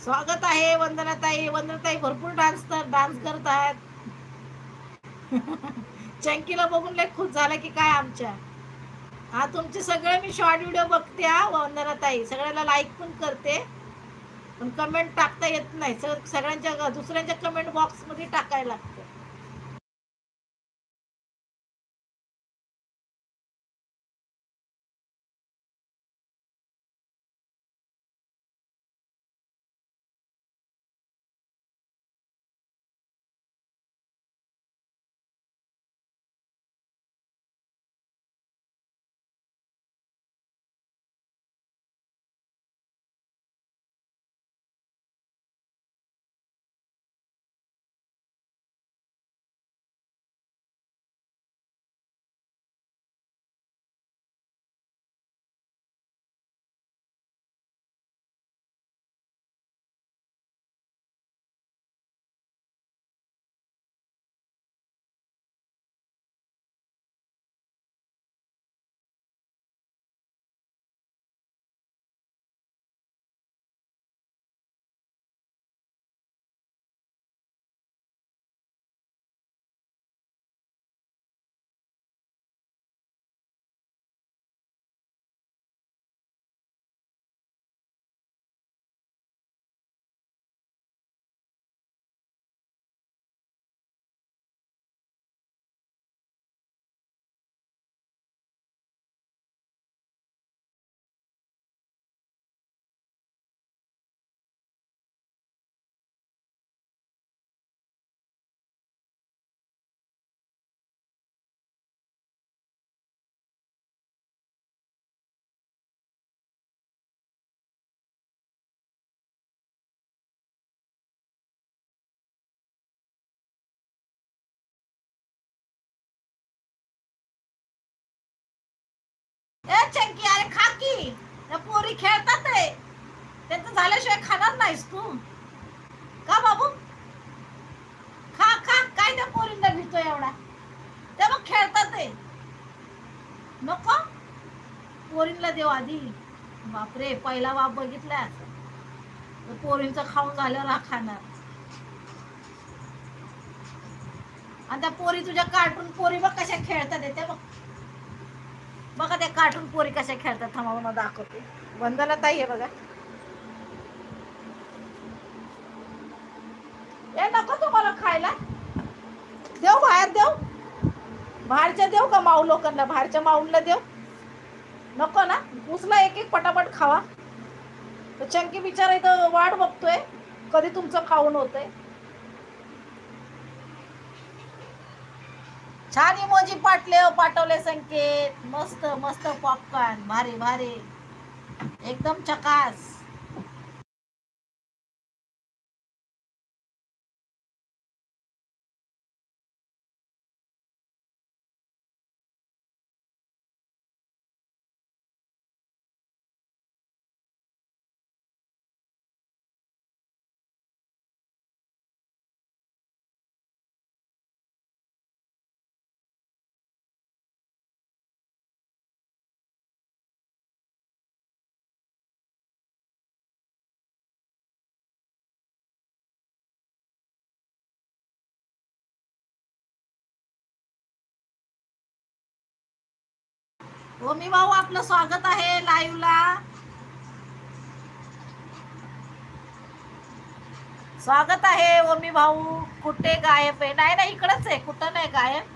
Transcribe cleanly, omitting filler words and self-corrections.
स्वागत आहे वंदनाताई. वंदनाताई भरपूर डान्स करत आहेत. चंकीला बघून लय खुश झाला की काय आमच्या. हा, तुमचे सगळे मी शॉर्ट व्हिडिओ बघते हा वंदनाताई. सगळ्याला लाईक पण करते, पण कमेंट टाकता येत नाही. सगळ्यांच्या दुसऱ्यांच्या कमेंट बॉक्स मध्ये टाकायला लागतं. चंकी, अरे खा की. त्या पोरी खेळतात आहे, त्यांचं झाल्याशिवाय खाणार नाहीस तू का बाबू? खा खा. काय त्या पोरींना भितो एवढा? त्या मग खेळतात आहे. नको, पोरींना देऊ आधी. बापरे, पहिला बाप बघितला. पोरींचं खाऊन झाल्यावर हा खाणार. आणि त्या पोरी तुझ्या कार्टून पोरी बघ कशा खेळतात त्या बघ. बघा त्या कार्टून पोरी कशा खेळतात. थांबा मला दाखवते. वंदना ताई आहे बघा. ए नको तुम्हाला खायला. देऊ बाहेर, देऊ बाहेरच्या, देऊ का माऊ लोकांना? बाहेरच्या माऊला देऊ नको ना? उचला एक एक पटापट खावा. तर चंकी बिचारा इथं वाट बघतोय कधी तुमचं खाऊन होतंय. छान इमोजी पाठवले संकेत. मस्त मस्त पॉपकॉर्न, भारी भारी, एकदम चकास. ओमी भाऊ, आपलं स्वागत आहे लाईव्ह ला. स्वागत आहे ओमी भाऊ. कुठे गायब आहे? नाही नाही, इकडंच आहे. कुठं नाही गायब.